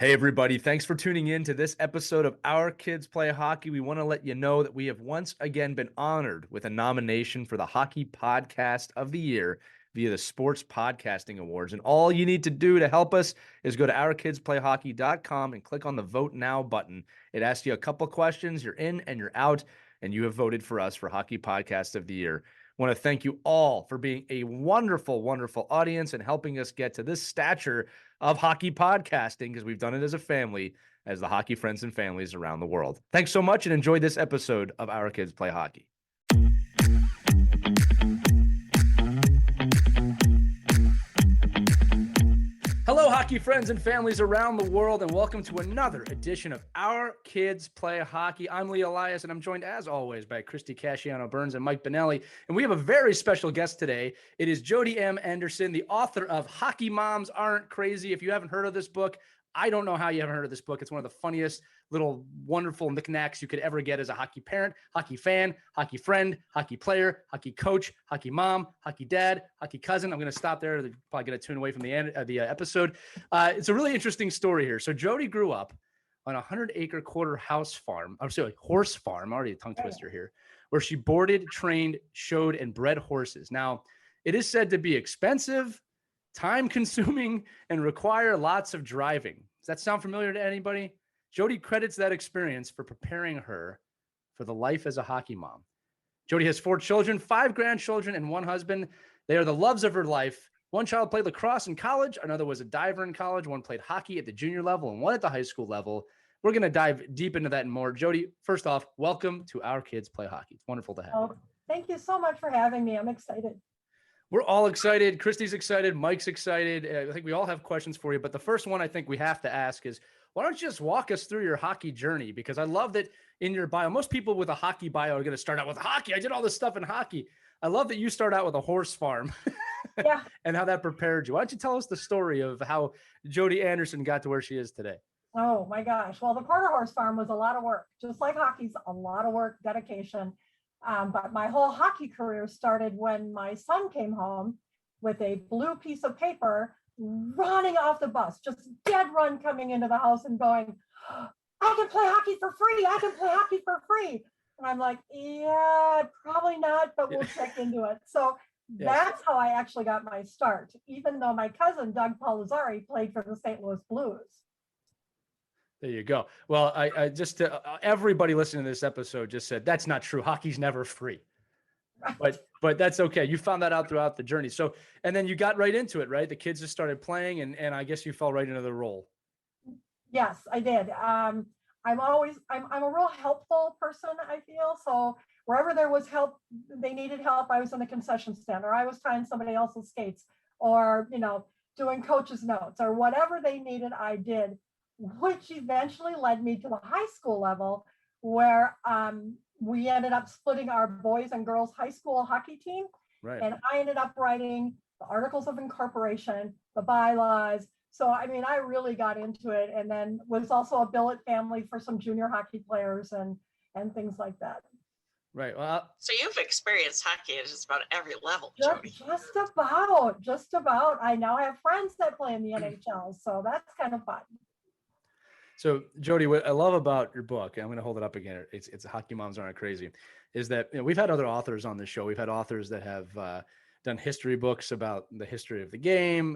Hey, everybody. Thanks for tuning in to this episode of Our Kids Play Hockey. We want to let you know that we have once again been honored with a nomination for the Hockey Podcast of the Year via the Sports Podcasting Awards. And all you need to do to help us is go to ourkidsplayhockey.com and click on the Vote Now button. It asks you a couple questions. You're in and you're out, and you have voted for us for Hockey Podcast of the Year. I want to thank you all for being a wonderful, wonderful audience and helping us get to this stature of hockey podcasting, because we've done it as a family, as the hockey friends and families around the world. Thanks so much and enjoy this episode of Our Kids Play Hockey. Hello, hockey friends and families around the world, and welcome to another edition of Our Kids Play Hockey. I'm Lee Elias, and I'm joined, as always, by Christy Casciano-Burns and Mike Benelli. And we have a very special guest today. It is Jody M. Anderson, the author of Hockey Moms Aren't Crazy. If you haven't heard of this book, I don't know how you haven't heard of this book. It's one of the funniest little wonderful knickknacks you could ever get as a hockey parent, hockey fan, hockey friend, hockey player, hockey coach, hockey mom, hockey dad, hockey cousin. I'm going to stop there. They're probably going to tune away from the episode. It's a really interesting story here. So Jody grew up on a 100-acre quarter horse farm. I'm already a tongue twister here, where she boarded, trained, showed, and bred horses. Now, it is said to be expensive, time-consuming, and require lots of driving. Does that sound familiar to anybody? Jody credits that experience for preparing her for the life as a hockey mom. Jody has 4 children, 5 grandchildren, and 1 husband. They are the loves of her life. One child played lacrosse in college. Another was a diver in college. One played hockey at the junior level and one at the high school level. We're going to dive deep into that and more. Jody, first off, welcome to Our Kids Play Hockey. It's wonderful to have you. Thank you so much for having me. I'm excited. We're all excited. Christy's excited. Mike's excited. I think we all have questions for you. But the first one I think we have to ask is, why don't you just walk us through your hockey journey? Because I love that in your bio, most people with a hockey bio are going to start out with hockey. I did all this stuff in hockey. I love that you start out with a horse farm. Yeah. And how that prepared you. Why don't you tell us the story of how Jody Anderson got to where she is today? Oh my gosh. Well, the quarter horse farm was a lot of work, just like hockey's a lot of work, dedication. But my whole hockey career started when my son came home with a blue piece of paper, running off the bus, just dead run coming into the house and going, I can play hockey for free. I can play hockey for free. And I'm like, yeah, probably not, but we'll check into it. So that's how I actually got my start, even though my cousin, Doug Polizari, played for the St. Louis Blues. There you go. Well, I just, everybody listening to this episode just said, that's not true. Hockey's never free. Right. But that's okay. You found that out throughout the journey. So, and then you got right into it, right? The kids just started playing and I guess you fell right into the role. Yes, I did. I'm a real helpful person, I feel. So wherever there was help, they needed help, I was in the concession stand, or I was tying somebody else's skates, or, doing coach's notes, or whatever they needed, I did, which eventually led me to the high school level, where we ended up splitting our boys and girls high school hockey team. Right. And I ended up writing the articles of incorporation, the bylaws. So, I really got into it, and then was also a billet family for some junior hockey players and things like that. Right. Well, so you've experienced hockey at just about every level, Jody. Just about. I now have friends that play in the NHL, so that's kind of fun. So, Jody, what I love about your book, and I'm going to hold it up again, it's Hockey Moms Aren't Crazy, is that we've had other authors on the show. We've had authors that have done history books about the history of the game.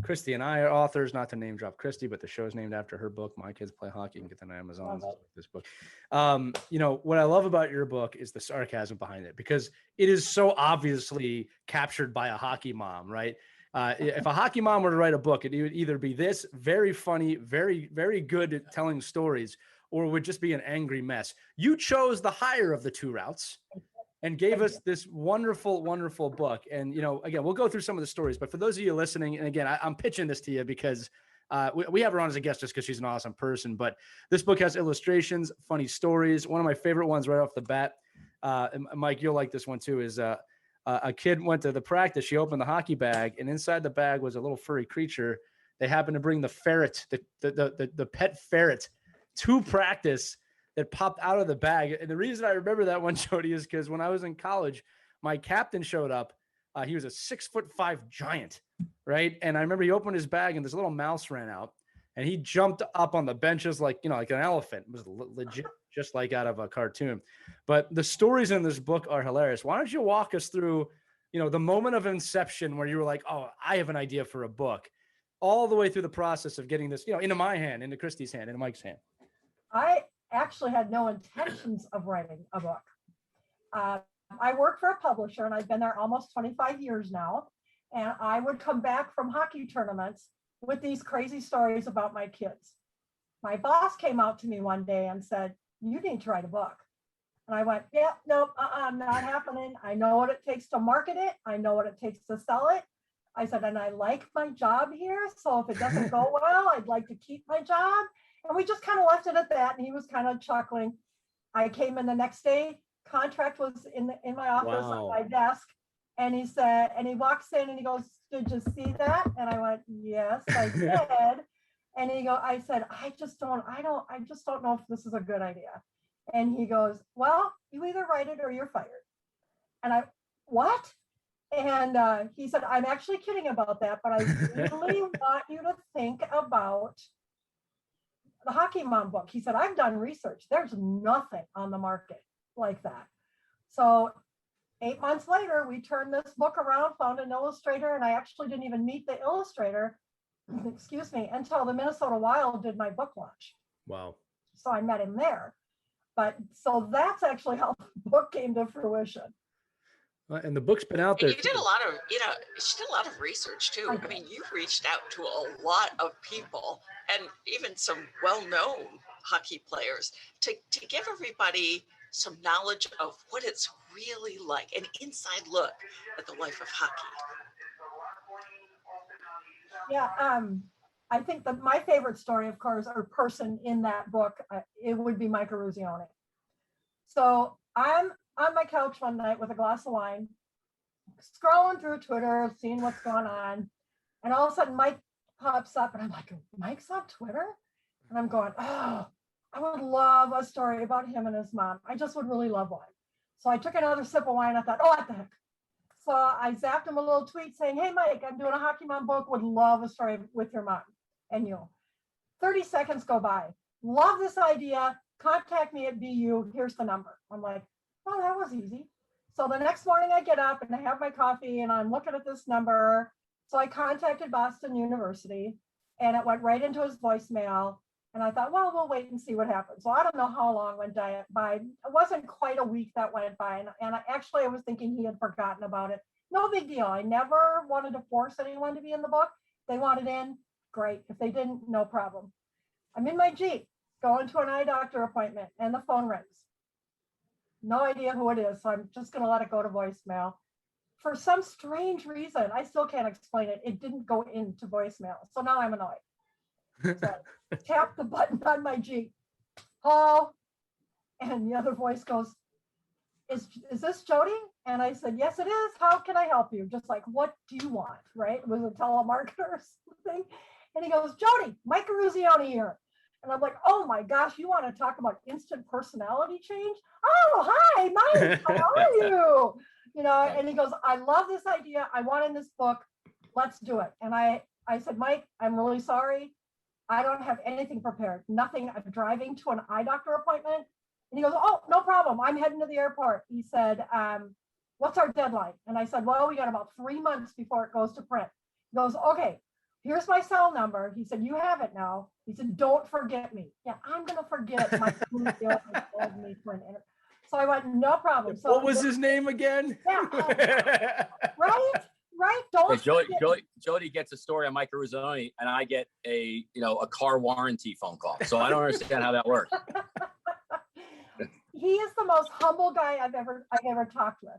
Christy and I are authors, not to name drop Christy, but the show's named after her book, My Kids Play Hockey. You can get that on Amazon. This book. What I love about your book is the sarcasm behind it, because it is so obviously captured by a hockey mom, right? If a hockey mom were to write a book, it would either be this very funny, very, very good at telling stories, or it would just be an angry mess. You chose the higher of the 2 routes and gave us this wonderful, wonderful book. And, again, we'll go through some of the stories, but for those of you listening, and again, I'm pitching this to you because we have her on as a guest just because she's an awesome person, but this book has illustrations, funny stories. One of my favorite ones right off the bat, and Mike, you'll like this one too, is a kid went to the practice. She opened the hockey bag, and inside the bag was a little furry creature. They happened to bring the ferret, the pet ferret, to practice, that popped out of the bag. And the reason I remember that one, Jody, is because when I was in college, my captain showed up. He was a 6'5" giant, right? And I remember he opened his bag and this little mouse ran out. and he jumped up on the benches like, like an elephant. It was legit, just like out of a cartoon. But the stories in this book are hilarious. Why don't you walk us through, the moment of inception where you were like, oh, I have an idea for a book, all the way through the process of getting this, into my hand, into Christy's hand, into Mike's hand. I actually had no intentions of writing a book. I work for a publisher, and I've been there almost 25 years now. And I would come back from hockey tournaments with these crazy stories about my kids. My boss came out to me one day and said, you need to write a book. And I went, yeah, nope, not happening. I know what it takes to market it. I know what it takes to sell it. I said, and I like my job here. So if it doesn't go well, I'd like to keep my job. And we just kind of left it at that. And he was kind of chuckling. I came in the next day, contract was in my office on my desk. And he said, and he walks in and he goes, did you see that? And I went, yes, I did. And I said, I just don't know if this is a good idea. And he goes, well, you either write it or you're fired. And what? And he said, I'm actually kidding about that, but I really want you to think about the Hockey Mom book. He said, I've done research. There's nothing on the market like that. So 8 months later, we turned this book around, found an illustrator, and I actually didn't even meet the illustrator, until the Minnesota Wild did my book launch. Wow. So I met him there. But so that's actually how the book came to fruition. And the book's been out there. You did a lot of, she did a lot of research too. I mean, you've reached out to a lot of people and even some well-known hockey players to give everybody some knowledge of what it's really like, an inside look at the life of hockey. Yeah, I think that my favorite story, of course, or person in that book, it would be Mike Eruzione. So I'm on my couch one night with a glass of wine, scrolling through Twitter, seeing what's going on. And all of a sudden Mike pops up and I'm like, Mike's on Twitter? And I'm going, oh, I would love a story about him and his mom. I just would really love one. So I took another sip of wine. I thought, oh, what the heck? So I zapped him a little tweet saying, hey, Mike, I'm doing a Hockey Mom book. Would love a story with your mom and you. 30 seconds go by. Love this idea. Contact me at BU. Here's the number. I'm like, oh, that was easy. So the next morning I get up and I have my coffee and I'm looking at this number. So I contacted Boston University and it went right into his voicemail. And I thought, well, we'll wait and see what happens. So I don't know how long went by. It wasn't quite a week that went by. And I was thinking he had forgotten about it. No big deal. I never wanted to force anyone to be in the book. They wanted in, great. If they didn't, no problem. I'm in my Jeep, going to an eye doctor appointment, and the phone rings. No idea who it is, so I'm just going to let it go to voicemail. For some strange reason, I still can't explain it. It didn't go into voicemail. So now I'm annoyed. So tap the button on my Jeep. Hello? And the other voice goes, is this Jody? And I said, yes, it is. How can I help you? Just like, what do you want? Right? It was a telemarketer or something. And he goes, Jody, Mike Eruzione here. And I'm like, oh my gosh, you want to talk about instant personality change? Oh, hi, Mike, how are you? And he goes, I love this idea. I want in this book. Let's do it. And I said, Mike, I'm really sorry. I don't have anything prepared. Nothing. I'm driving to an eye doctor appointment. And he goes, oh, no problem. I'm heading to the airport. He said, what's our deadline? And I said, well, we got about 3 months before it goes to print. He goes, okay, here's my cell number. He said, you have it now. He said, don't forget me. Yeah, I'm going to forget my told me for an interview. So I went, no problem. So what was his name again? Yeah, right. Don't Jody gets a story on Mike Eruzione, and I get a car warranty phone call. So I don't understand how that works. He is the most humble guy I've ever talked with.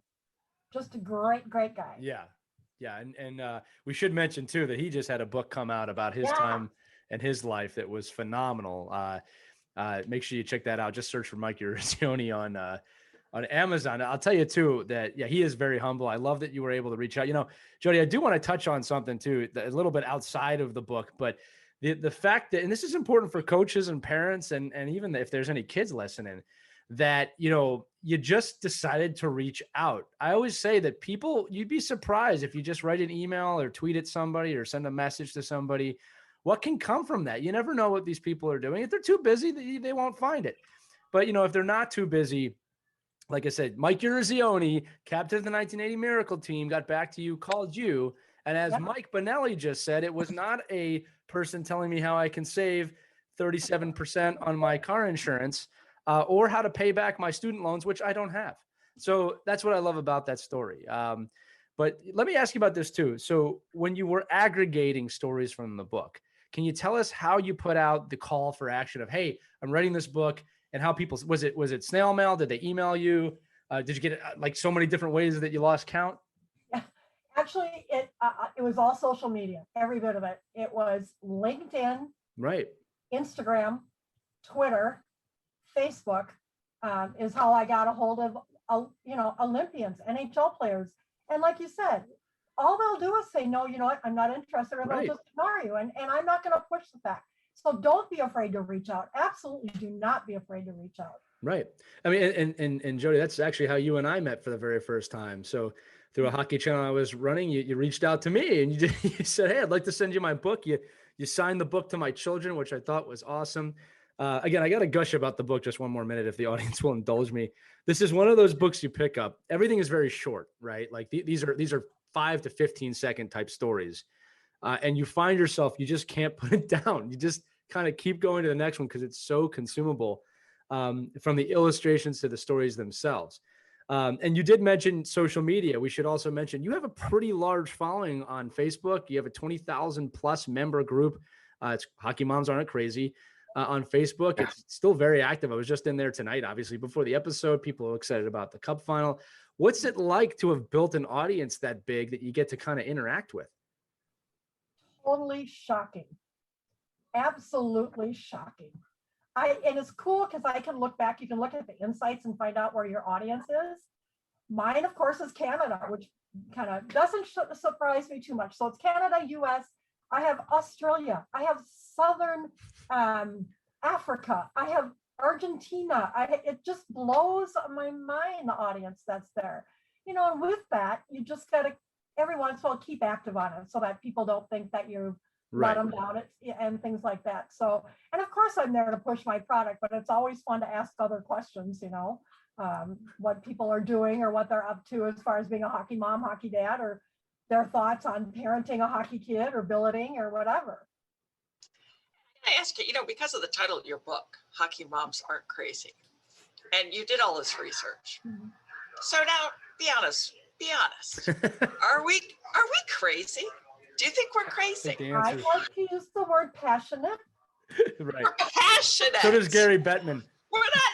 Just a great guy. Yeah. And we should mention too that he just had a book come out about his time and his life that was phenomenal. Make sure you check that out. Just search for Mike Eruzione on Amazon. I'll tell you too that he is very humble. I love that you were able to reach out. Jody, I do want to touch on something too, a little bit outside of the book, but the fact that, and this is important for coaches and parents, and even if there's any kids listening, that, you just decided to reach out. I always say that you'd be surprised if you just write an email or tweet at somebody or send a message to somebody, what can come from that? You never know what these people are doing. If they're too busy, they won't find it. But, if they're not too busy, like I said, Mike Urazioni, captain of the 1980 Miracle Team, got back to you, called you. And as Mike Bonelli just said, it was not a person telling me how I can save 37% on my car insurance or how to pay back my student loans, which I don't have. So that's what I love about that story. But let me ask you about this too. So when you were aggregating stories from the book, can you tell us how you put out the call for action of, hey, I'm writing this book, and how people, was it snail mail? Did they email you? Did you get like so many different ways that you lost count? Actually, it was all social media, every bit of it. It was LinkedIn, right, Instagram, Twitter, Facebook is how I got a hold of Olympians, NHL players. And like you said, all they'll do is say, no, you know what, I'm not interested, or they'll just ignore you. And I'm not going to push the fact. So don't be afraid to reach out. Absolutely do not be afraid to reach out. Right. I mean, and Jody, that's actually how you and I met for the very first time. So through a hockey channel I was running, you reached out to me and you said, hey, I'd like to send you my book. You signed the book to my children, which I thought was awesome. Again, I got to gush about the book just one more minute if the audience will indulge me. This is one of those books you pick up. Everything is very short, right? Like these are 5 to 15 second type stories. And you find yourself, you just can't put it down. You just kind of keep going to the next one because it's so consumable, from the illustrations to the stories themselves. And you did mention social media. We should also mention you have a pretty large following on Facebook. You have a 20,000 plus member group. It's Hockey Moms Aren't Crazy on Facebook. It's still very active. I was just in there tonight, obviously, before the episode. People are excited about the Cup final. What's it like to have built an audience that big that you get to kind of interact with? Totally shocking. Absolutely shocking. And it's cool because I can look back, you can look at the insights and find out where your audience is. Mine, of course, is Canada, which kind of doesn't surprise me too much. So it's Canada, US, I have Australia, I have Southern Africa, I have Argentina. It just blows my mind, the audience that's there. And with that, you just got to every once in a while keep active on it so that people don't think that you've let them down and things like that. So, and of course I'm there to push my product, but it's always fun to ask other questions, what people are doing or what they're up to as far as being a hockey mom, hockey dad, or their thoughts on parenting a hockey kid or billeting or whatever. Can I ask you, because of the title of your book, Hockey Moms Aren't Crazy, and you did all this research. Mm-hmm. So now be honest. Are we crazy? Do you think we're crazy? I like to use the word passionate. Right. Passionate. So does Gary Bettman. We're not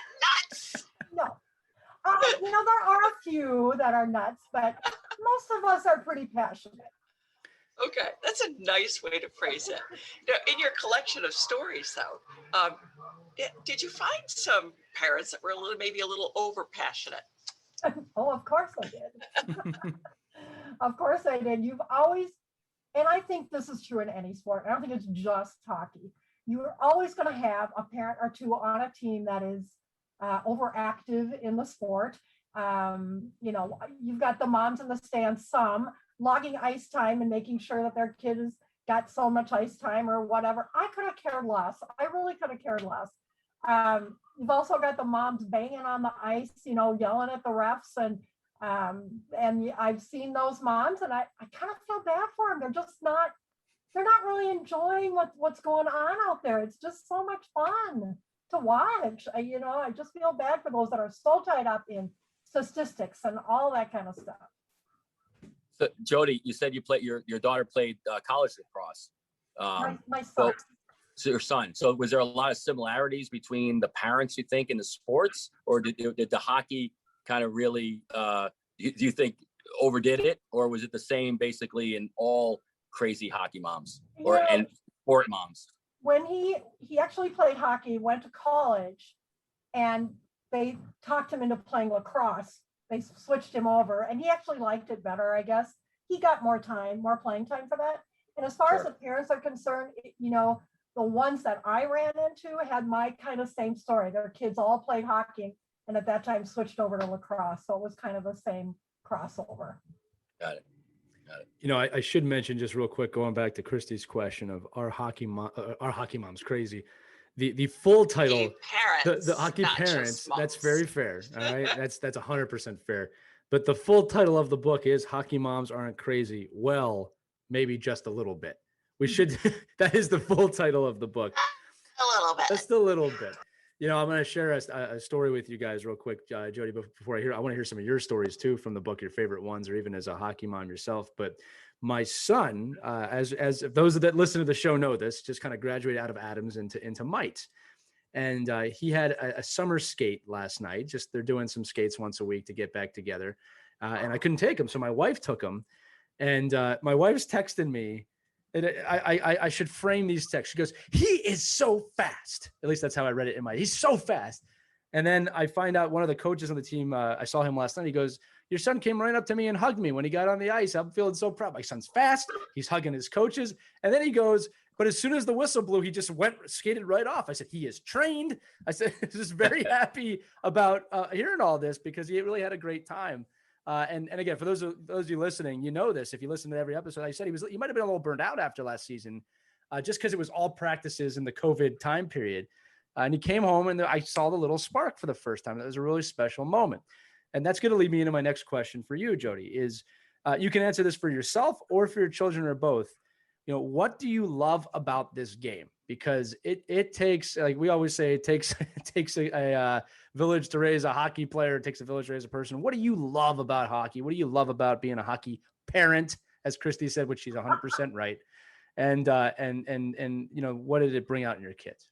nuts. No. There are a few that are nuts, but most of us are pretty passionate. Okay, that's a nice way to phrase it. In your collection of stories, though, did you find some parents that were maybe a little over passionate? Oh, of course I did. Of course I did. You've always, and I think this is true in any sport. I don't think it's just hockey. You're always going to have a parent or two on a team that is overactive in the sport. You've got the moms in the stands, some logging ice time and making sure that their kid has got so much ice time or whatever. I could have cared less. I really could have cared less. You've also got the moms banging on the ice, yelling at the refs, and I've seen those moms, and I kind of feel bad for them. They're not really enjoying what's going on out there. It's just so much fun to watch. I just feel bad for those that are so tied up in statistics and all that kind of stuff. So, Jody, you said your daughter played college lacrosse. My son. So your son. So was there a lot of similarities between the parents, you think, in the sports, or did the hockey kind of really, do you think, overdid it, or was it the same basically in all crazy hockey moms and sport moms? When he actually played hockey, went to college, and they talked him into playing lacrosse. They switched him over, and he actually liked it better, I guess. He got more playing time for that. And as far as the parents are concerned, the ones that I ran into had my kind of same story. Their kids all played hockey, and at that time switched over to lacrosse. So it was kind of the same crossover. Got it. I should mention just real quick, going back to Christy's question of our hockey moms crazy. The full title, the hockey parents, that's very fair. All right. That's 100% fair. But the full title of the book is Hockey Moms Aren't Crazy. Well, maybe just a little bit. We should, that is the full title of the book. A little bit. Just a little bit. I'm going to share a story with you guys real quick, Jody, before I want to hear some of your stories too from the book, your favorite ones, or even as a hockey mom yourself. But my son, as those that listen to the show know this, just kind of graduated out of Adams into Mite. And he had a summer skate last night. Just they're doing some skates once a week to get back together. And I couldn't take him. So my wife took him. And my wife's texting me. And I should frame these texts. She goes, he is so fast. At least that's how I read it in he's so fast. And then I find out one of the coaches on the team, I saw him last night. He goes, your son came right up to me and hugged me when he got on the ice. I'm feeling so proud. My son's fast. He's hugging his coaches. And then he goes, but as soon as the whistle blew, he just skated right off. I said, he is trained. I said, just very happy about hearing all this because he really had a great time. And again, for those of you listening, this, if you listen to every episode, I said he might've been a little burned out after last season, just because it was all practices in the COVID time period. And he came home and I saw the little spark for the first time. That was a really special moment. And that's going to lead me into my next question for you, Jody, is you can answer this for yourself or for your children or both. What do you love about this game? Because it takes, like we always say, it takes a village to raise a hockey player. It takes a village to raise a person. What do you love about hockey? What do you love about being a hockey parent, as Christy said, which she's 100% right. And what did it bring out in your kids?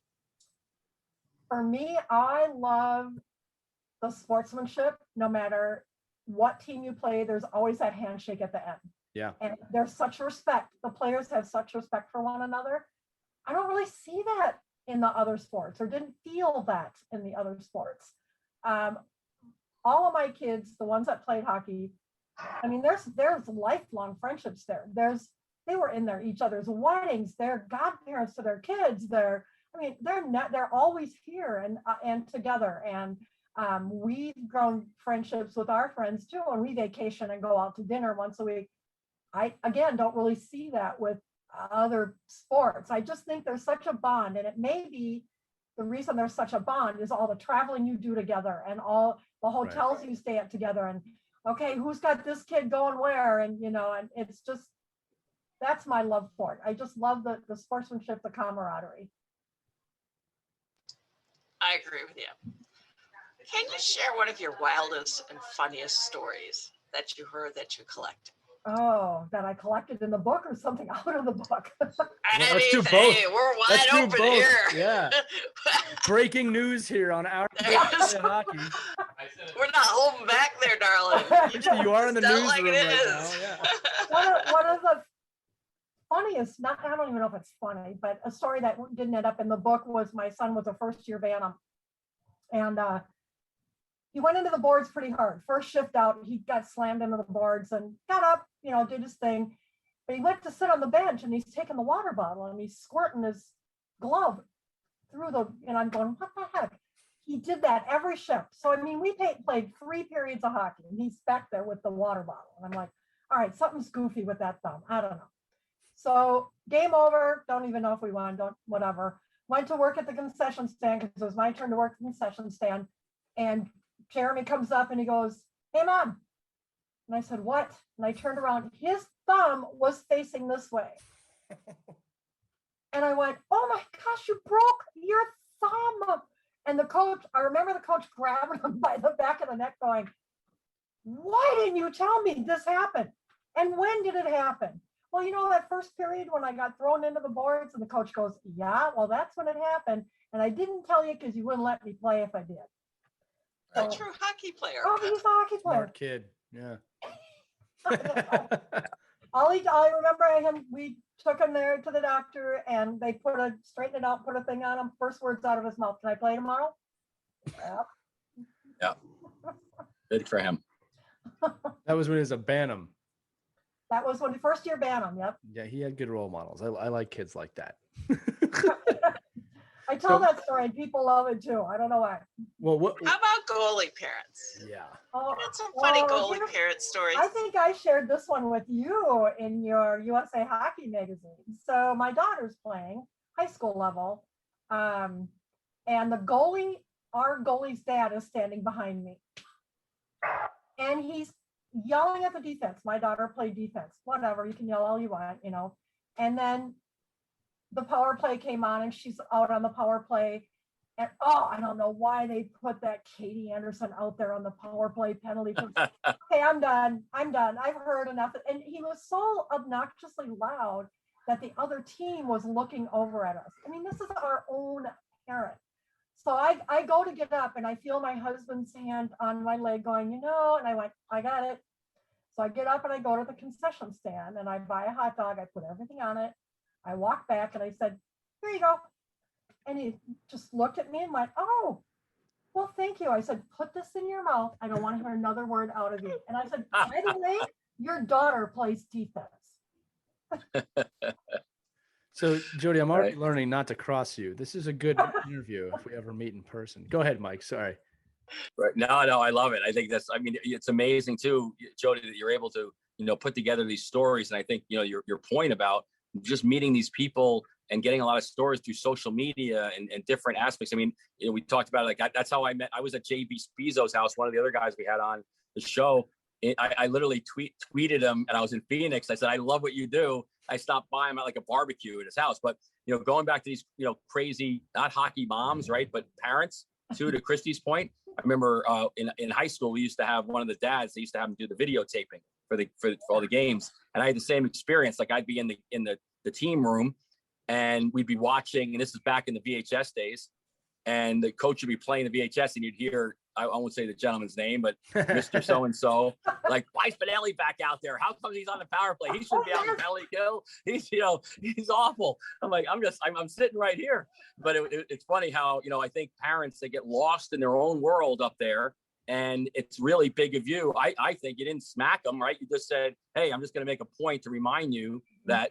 For me, I love the sportsmanship. No matter what team you play, there's always that handshake at the end. Yeah. And there's such respect. The players have such respect for one another. I don't really see that in the other sports, or didn't feel that in the other sports. All of my kids, the ones that played hockey, I mean, there's lifelong friendships there. They were in each other's weddings. They're godparents to their kids. They're always here and together. And we've grown friendships with our friends too, and we vacation and go out to dinner once a week. I, again, don't really see that with other sports. I just think there's such a bond, and it may be the reason there's such a bond is all the traveling you do together and all the hotels you stay at together, and okay, who's got this kid going where, and and it's just, that's my love for it. I just love the sportsmanship, the camaraderie. I agree with you. Can you share one of your wildest and funniest stories that you heard that you collected? Oh, that I collected in the book or something out of the book? Let's do both. Hey, we're wide open here. Yeah. Breaking news here on our hockey. We're not holding back there, darling. You are in the newsroom like right now. Yeah. One of the funniest, I don't even know if it's funny, but a story that didn't end up in the book was my son was a first-year Bantam. And he went into the boards pretty hard. First shift out, he got slammed into the boards and got up, did his thing. But he went to sit on the bench and he's taking the water bottle and he's squirting his glove through and I'm going, what the heck? He did that every shift. So, I mean, we played 3 periods of hockey and he's back there with the water bottle. And I'm like, all right, something's goofy with that thumb. I don't know. So game over. Don't even know if we won, whatever. Went to work at the concession stand because it was my turn to work at the concession stand. And Jeremy comes up and he goes, hey, Mom. And I said, what? And I turned around. His thumb was facing this way. And I went, oh my gosh, you broke your thumb. And the coach, I remember the coach grabbing him by the back of the neck going, why didn't you tell me this happened? And when did it happen? Well, that first period when I got thrown into the boards, and the coach goes, yeah, well, that's when it happened. And I didn't tell you because you wouldn't let me play if I did. A true hockey player. Oh, he's a hockey player. Smart kid. Yeah. I remember we took him there to the doctor and they straightened it out, put a thing on him. First words out of his mouth, can I play tomorrow? Yeah. Good for him. That was when he was a Bantam. That was when the first year Bantam. Yep. Yeah, he had good role models. I like kids like that. I tell that story and people love it too. I don't know why. Well, what? How about goalie parents? Yeah. I got some funny goalie here- parent stories. I think I shared this one with you in your USA Hockey magazine. So my daughter's playing high school level, and our goalie's dad is standing behind me, and he's yelling at the defense. My daughter played defense. Whatever, you can yell all you want, And then the power play came on, and she's out on the power play. And I don't know why they put that Jody Anderson out there on the power play penalty. Okay, I'm done. I've heard enough. And he was so obnoxiously loud that the other team was looking over at us. I mean, this is our own parent. So I go to get up and I feel my husband's hand on my leg going, and I went, I got it. So I get up and I go to the concession stand and I buy a hot dog. I put everything on it. I walk back and I said, here you go. And he just looked at me and went, oh, well, thank you. I said, put this in your mouth. I don't want to hear another word out of you. And I said, by the way, your daughter plays defense. So, Jody, I'm already learning not to cross you. This is a good interview if we ever meet in person. Go ahead, Mike. Sorry. Right. No, I love it. I think it's amazing too, Jody, that you're able to, put together these stories. And I think, your point about just meeting these people and getting a lot of stories through social media and different aspects. I mean, we talked about it, like that's how I was at JB Spizzo's house, one of the other guys we had on the show. I literally tweeted him, and I was in Phoenix. I said, I love what you do. I stopped by him at like a barbecue at his house. But, going back to these, crazy, not hockey moms, right, but parents too, to Christy's point. I remember in high school, we used to have one of the dads, they used to have him do the videotaping for all the games. And I had the same experience. Like I'd be in the team room and we'd be watching, and this is back in the VHS days, and the coach would be playing the VHS and you'd hear, I won't say the gentleman's name, but Mr. So-and-so, like, why is Spinelli back out there? How come he's on the power play? He shouldn't be on the penalty kill. He's awful. I'm like, I'm sitting right here. But it's funny how, I think parents, they get lost in their own world up there. And it's really big of you. I think you didn't smack them, right? You just said, hey, I'm just going to make a point to remind you that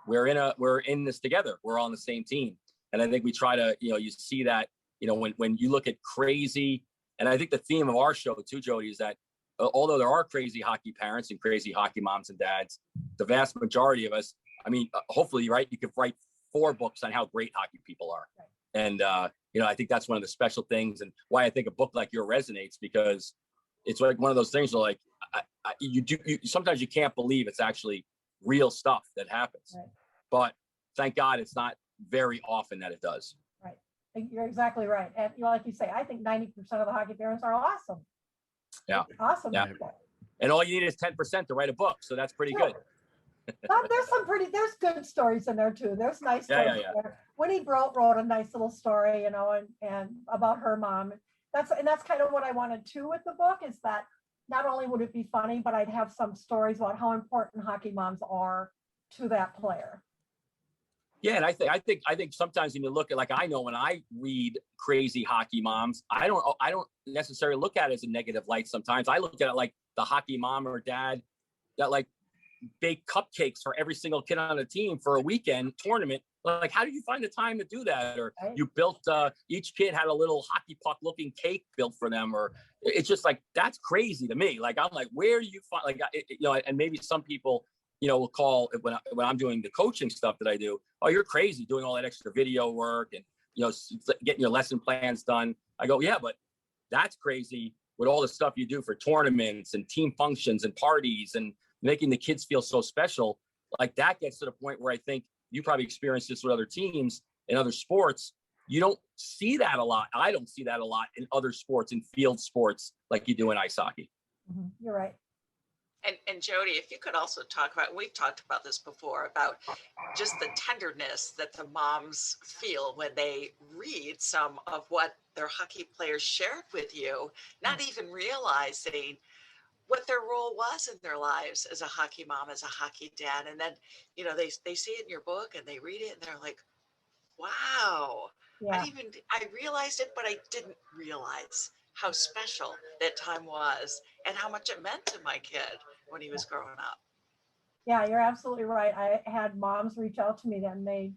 we're in this together. We're on the same team. And I think we try to, you see that, when you look at crazy, and I think the theme of our show too, Jody, is that although there are crazy hockey parents and crazy hockey moms and dads, the vast majority of us, I mean, hopefully, right, you could write 4 books on how great hockey people are. And, I think that's one of the special things and why I think a book like yours resonates, because it's like one of those things where like, sometimes you can't believe it's actually real stuff that happens. Right. But thank God it's not very often that it does. Right. You're exactly right. And like you say, I think 90% of the hockey parents are awesome. Yeah. Awesome. Yeah. And all you need is 10% to write a book. So that's pretty good. There's good stories in there too. There's nice stories there. Winnie wrote a nice little story, and about her mom. That's kind of what I wanted too with the book, is that not only would it be funny, but I'd have some stories about how important hockey moms are to that player. Yeah, and I think sometimes when you look at, like, I know when I read crazy hockey moms, I don't necessarily look at it as a negative light. Sometimes I look at it like the hockey mom or dad that like bake cupcakes for every single kid on the team for a weekend tournament. Like, how do you find the time to do that? Or you built each kid had a little hockey puck looking cake built for them, or it's just like, that's crazy to me. Like, I'm like, where do you find, like, and maybe some people, will call when I'm doing the coaching stuff that I do, oh, you're crazy doing all that extra video work and, getting your lesson plans done. I go, yeah, but that's crazy with all the stuff you do for tournaments and team functions and parties and making the kids feel so special. Like, that gets to the point where I think you probably experienced this with other teams in other sports. You don't see that a lot. I don't see that a lot in other sports, in field sports, like you do in ice hockey. Mm-hmm. You're right. And Jody, if you could also talk about, we've talked about this before, about just the tenderness that the moms feel when they read some of what their hockey players shared with you, not even realizing what their role was in their lives as a hockey mom, as a hockey dad. And then, they see it in your book and they read it and they're like, wow, I realized it, but I didn't realize how special that time was and how much it meant to my kid when he was growing up. Yeah, you're absolutely right. I had moms reach out to me and they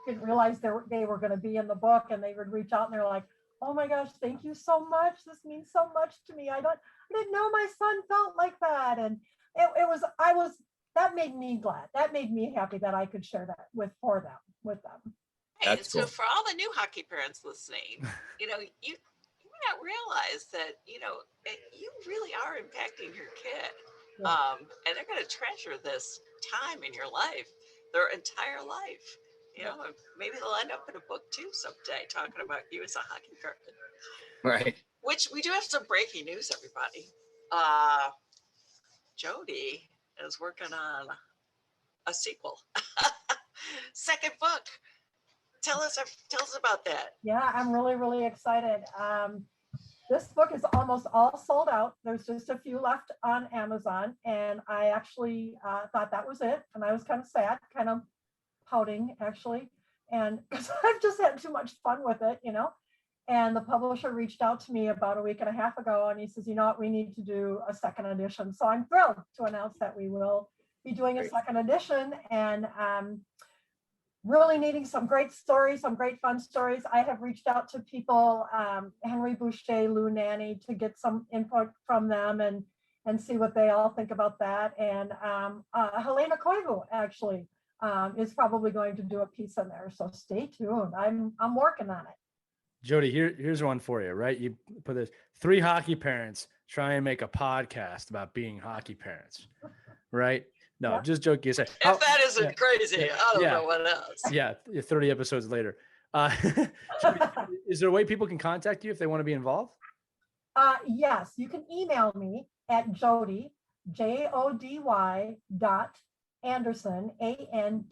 didn't realize they were going to be in the book, and they would reach out and they're like, oh my gosh, thank you so much. This means so much to me. I didn't know my son felt like that. And that made me glad. That made me happy that I could share that with them. Hey, That's so cool. for all the new hockey parents listening, you may not realize that, you really are impacting your kid. Yeah. And they're going to treasure this time in your life, their entire life. Maybe they'll end up in a book too someday, talking about you as a hockey person. Right. Which we do have some breaking news, everybody. Jody is working on a sequel, second book. Tell us about that. Yeah, I'm really, really excited. This book is almost all sold out. There's just a few left on Amazon. And I actually thought that was it. And I was kind of sad, kind of pouting, actually. And because I've just had too much fun with it, And the publisher reached out to me about a week and a half ago. And he says, you know what, we need to do a second edition. So I'm thrilled to announce that we will be doing a second edition. And really needing some great stories, some great fun stories. I have reached out to people, Henry Boucher, Lou Nanny, to get some input from them and see what they all think about that. And Helena Koivu actually is probably going to do a piece in there. So stay tuned. I'm working on it. Jody, here's one for you, right? You put this 3 hockey parents try and make a podcast about being hockey parents, right? No, Yep. Just joking aside. If that isn't crazy, I don't know what else. Yeah, 30 episodes later. Jody, is there a way people can contact you if they want to be involved? Yes, you can email me at Jody, JODY Anderson, ANDERSON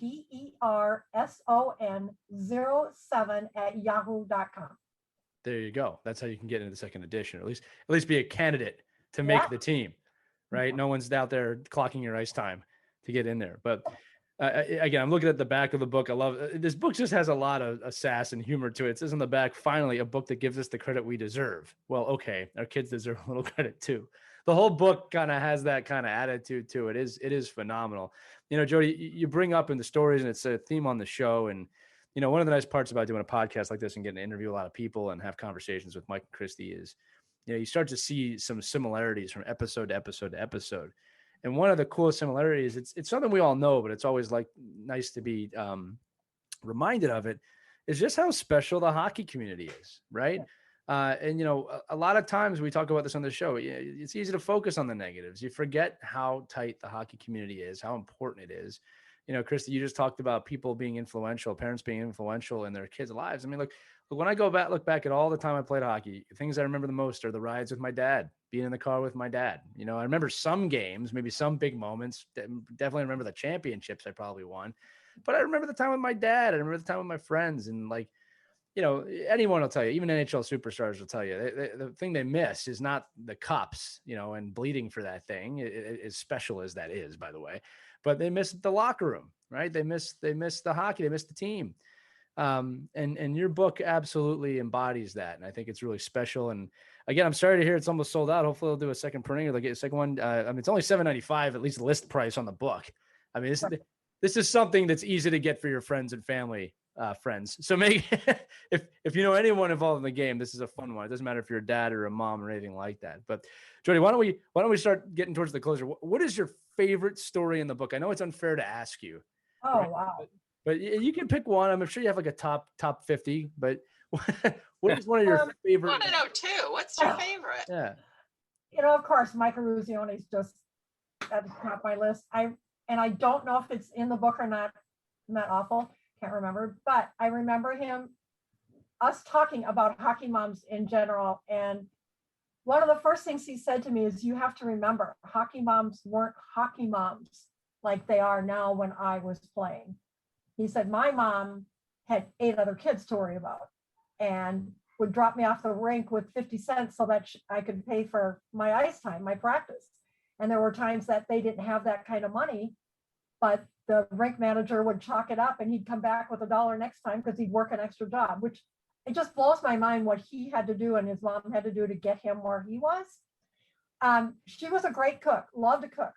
07 at yahoo.com. There you go. That's how you can get into the second edition, or at least be a candidate to make the team, right? No one's out there clocking your ice time to get in there. But again, I'm looking at the back of the book. I love this book. Just has a lot of sass and humor to it. It says on the back, finally, a book that gives us the credit we deserve. Well, okay, our kids deserve a little credit too. The whole book kind of has that kind of attitude to it. It is phenomenal. Jody, you bring up in the stories, and it's a theme on the show. And one of the nice parts about doing a podcast like this and getting to interview a lot of people and have conversations with Mike and Christy is, you start to see some similarities from episode to episode to episode. And one of the coolest similarities, it's something we all know, but it's always nice to be reminded of it, is just how special the hockey community is, right? And a lot of times we talk about this on the show. It's easy to focus on the negatives. You forget how tight the hockey community is, how important it is. Christy, you just talked about people being influential, parents being influential in their kids' lives. I mean, look, when I look back at all the time I played hockey, things I remember the most are the rides with my dad, being in the car with my dad. I remember some games, maybe some big moments. Definitely remember the championships I probably won. But I remember the time with my dad. I remember the time with my friends. And anyone will tell you, even NHL superstars will tell you, the thing they miss is not the cups, and bleeding for that thing, as special as that is, by the way. But they miss the locker room, right? They miss the hockey. They miss the team. And your book absolutely embodies that. And I think it's really special. And again, I'm sorry to hear it's almost sold out. Hopefully they'll do a second printing, or they'll get a second one. It's only $7.95, at least list price on the book. I mean, this is something that's easy to get for your friends and family, friends. So maybe if you know anyone involved in the game, this is a fun one. It doesn't matter if you're a dad or a mom or anything like that. But Jody, why don't we start getting towards the closer? What is your favorite story in the book? I know it's unfair to ask you. Oh, right? wow. But you can pick one. I'm sure you have like a top 50, but what is one of your favorite? I want to know too. What's your favorite? Yeah. Of course, Mike Eruzione is just at the top of my list. I don't know if it's in the book or not. I'm not awful. Can't remember, but I remember us talking about hockey moms in general. And one of the first things he said to me is, you have to remember, hockey moms weren't hockey moms like they are now when I was playing. He said, my mom had 8 other kids to worry about and would drop me off the rink with 50 cents so that I could pay for my ice time, my practice. And there were times that they didn't have that kind of money, but the rink manager would chalk it up and he'd come back with $1 next time because he'd work an extra job, which it just blows my mind what he had to do and his mom had to do to get him where he was. She was a great cook, loved to cook.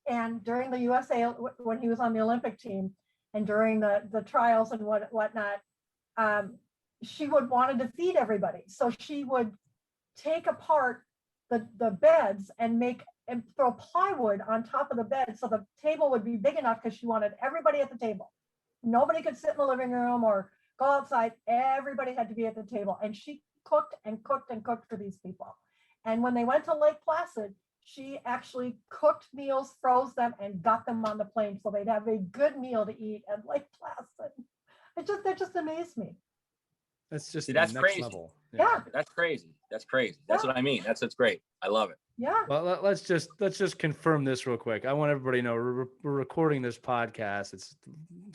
And during the USA, when he was on the Olympic team, and during the trials and whatnot, she would wanted to feed everybody. So she would take apart the beds and throw plywood on top of the bed so the table would be big enough, because she wanted everybody at the table. Nobody could sit in the living room or go outside. Everybody had to be at the table. And she cooked and cooked and cooked for these people. And when they went to Lake Placid, she actually cooked meals, froze them, and got them on the plane so they'd have a good meal to eat at Lake Placid. That just amazed me. That's just that's next crazy. level. Yeah. That's crazy. That's crazy. That's what I mean. That's great. I love it. Yeah. Well, let's just confirm this real quick. I want everybody to know we're recording this podcast. It's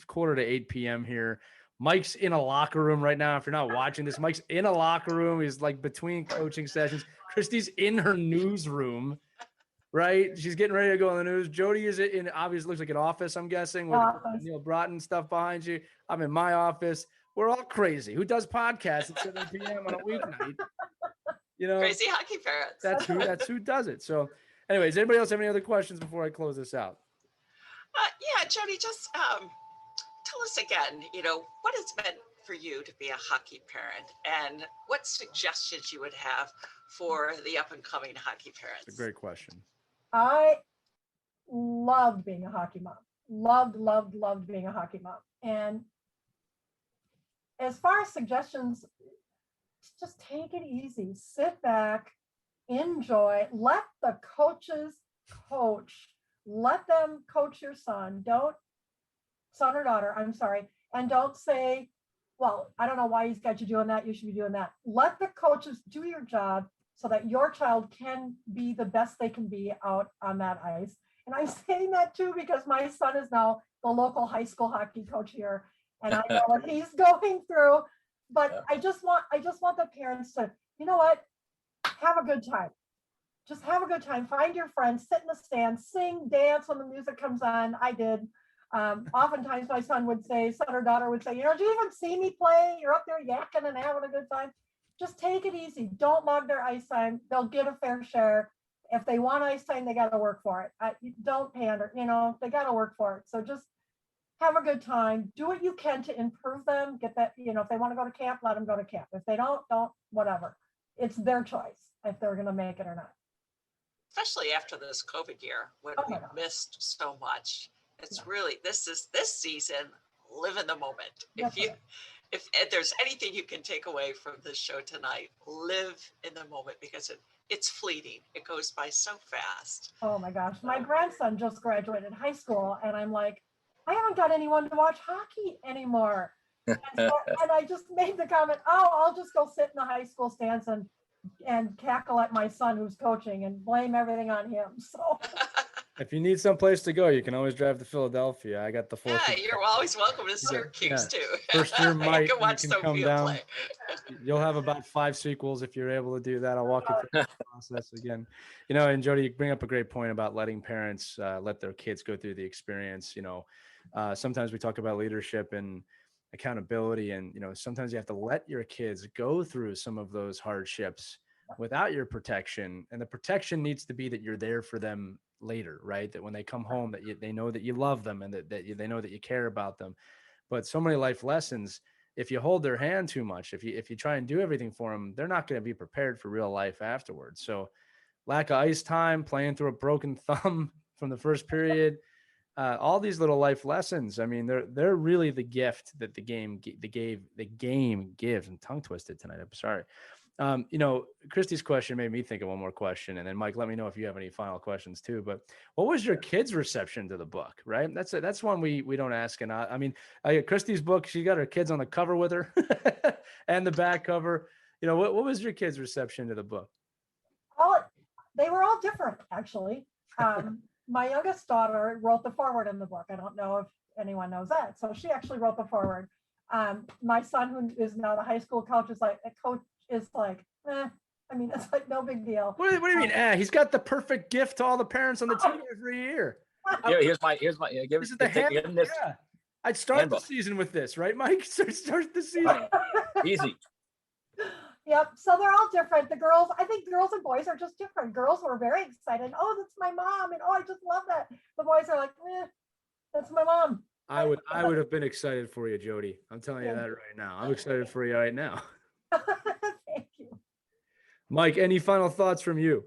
7:45 p.m. here. Mike's in a locker room right now. If you're not watching this, Mike's in a locker room. He's like between coaching sessions. Christy's in her newsroom, right? She's getting ready to go on the news. Jody is in, obviously looks like an office, I'm guessing, with Neil Broughton stuff behind you. I'm in my office. We're all crazy. Who does podcasts at 7 p.m. on a weeknight? You know, Crazy hockey parents. That's who does it. So anyways, anybody else have any other questions before I close this out? Yeah, Jody, just tell us again, what it's meant for you to be a hockey parent and what suggestions you would have for the up and coming hockey parents. It's a great question. I loved being a hockey mom. Loved being a hockey mom. And as far as suggestions, just take it easy. Sit back, enjoy. Let the coaches coach. Let them coach your son or daughter, I'm sorry. And don't say, well, I don't know why he's got you doing that. You should be doing that. Let the coaches do your job so that your child can be the best they can be out on that ice. And I'm saying that too, because my son is now the local high school hockey coach here. And I know what he's going through, but I just want the parents to, you know what, have a good time. Just have a good time. Find your friends, sit in the stands, sing, dance when the music comes on. I did. Oftentimes my son or daughter would say, do you even see me play? You're up there yakking and having a good time. Just take it easy. Don't log their ice time. They'll get a fair share. If they want ice time, they got to work for it. Don't pander, they got to work for it. So just have a good time. Do what you can to improve them. Get that, if they want to go to camp, let them go to camp. If they don't, whatever. It's their choice if they're going to make it or not. Especially after this COVID year, when we missed so much. It's really, this season, live in the moment. If there's anything you can take away from this show tonight, live in the moment, because it's fleeting. It goes by so fast. Oh my gosh. My grandson just graduated high school and I'm like, I haven't got anyone to watch hockey anymore. And I just made the comment, I'll just go sit in the high school stands and cackle at my son who's coaching and blame everything on him. So if you need someplace to go, you can always drive to Philadelphia. I got the 4th. Yeah, you're always welcome to Syracuse too. First year, Mike, you can watch come down. play. You'll have about 5 sequels if you're able to do that. I'll walk you through the process again. And Jody, you bring up a great point about letting parents let their kids go through the experience. Sometimes we talk about leadership and accountability, and sometimes you have to let your kids go through some of those hardships without your protection, and the protection needs to be that you're there for them later, right? That when they come home, that they know that you love them and that they know that you care about them. But so many life lessons, if you hold their hand too much, if you try and do everything for them, they're not going to be prepared for real life afterwards. So lack of ice time, playing through a broken thumb from the first period, all these little life lessons. I mean, they're really the gift that the game gives. I'm tongue twisted tonight. I'm sorry. Christy's question made me think of one more question, and then Mike, let me know if you have any final questions too. But what was your kids' reception to the book? Right, that's one we don't ask. And I mean, Christy's book, she got her kids on the cover with her, and the back cover. What was your kids' reception to the book? They were all different, actually. My youngest daughter wrote the foreword in the book. I don't know if anyone knows that, so she actually wrote the foreword. My son, who is now the high school coach, is like, I mean, it's like no big deal. What do you mean? He's got the perfect gift to all the parents on the team every year. Here's my. This is the handbook. Yeah, I'd start the season with this, right, Mike? Start the season. Easy. Yep. So they're all different. The girls, I think girls and boys are just different. Girls were very excited. Oh, that's my mom, and I just love that. The boys are like, that's my mom. I would have been excited for you, Jody. I'm telling you that right now. I'm excited for you right now. Thank you. Mike, any final thoughts from you?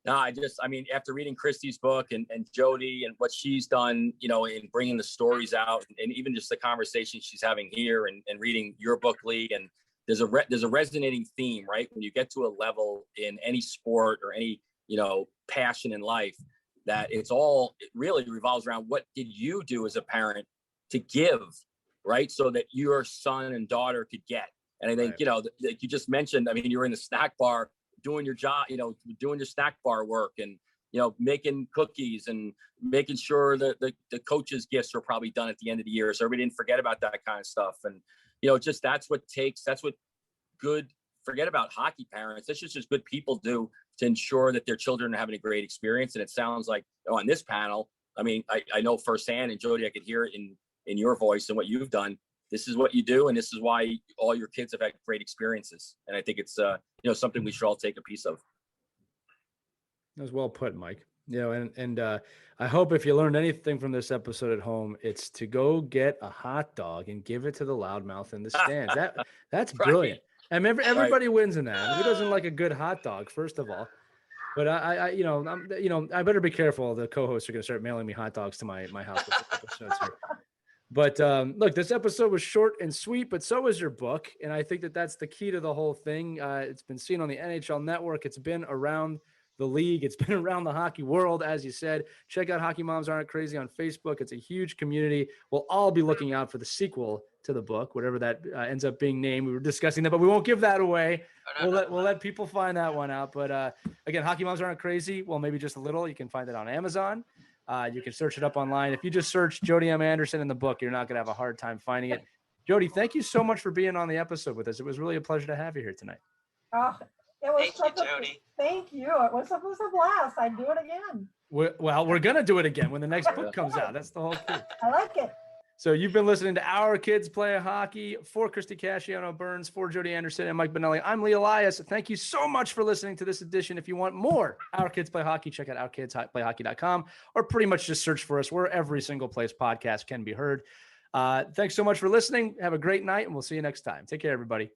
No, I mean, after reading Christy's book and Jody and what she's done, in bringing the stories out, and even just the conversation she's having here and reading your book, Lee, and there's a resonating theme, right? When you get to a level in any sport or any, passion in life, that it really revolves around what did you do as a parent to give, right? So that your son and daughter could get. And I think, like you just mentioned, I mean, you were in the snack bar doing your job, doing your snack bar work and, making cookies and making sure that the coaches' gifts are probably done at the end of the year. So everybody didn't forget about that kind of stuff. And, that's what forget about hockey parents. That's just good people do to ensure that their children are having a great experience. And it sounds like on this panel, I mean, I know firsthand, and Jody, I could hear it in your voice and what you've done. This is what you do, and this is why all your kids have had great experiences. And I think it's something we should all take a piece of. That was well put, Mike. And I hope if you learned anything from this episode at home, it's to go get a hot dog and give it to the loudmouth in the stands. That's brilliant. And everybody wins in that. Who doesn't like a good hot dog, first of all? But I better be careful. The co-hosts are going to start mailing me hot dogs to my house with the episodes here. But look, this episode was short and sweet, but so was your book. And I think that's the key to the whole thing. It's been seen on the NHL Network. It's been around the league. It's been around the hockey world, as you said. Check out Hockey Moms Aren't Crazy on Facebook. It's a huge community. We'll all be looking out for the sequel to the book, whatever that ends up being named. We were discussing that, but we won't give that away. We'll let people find that one out. But again, Hockey Moms Aren't Crazy. Well, maybe just a little. You can find it on Amazon. You can search it up online. If you just search Jody M. Anderson in the book, you're not going to have a hard time finding it. Jody, thank you so much for being on the episode with us. It was really a pleasure to have you here tonight. It was Jody. Thank you. It was a blast. I'd do it again. We're going to do it again when the next book comes out. That's the whole key. I like it. So you've been listening to Our Kids Play Hockey. For Christy Casciano Burns, for Jody Anderson and Mike Benelli, I'm Lee Elias. Thank you so much for listening to this edition. If you want more Our Kids Play Hockey, check out ourkidsplayhockey.com or pretty much just search for us where every single place podcast can be heard. Thanks so much for listening. Have a great night, and we'll see you next time. Take care, everybody.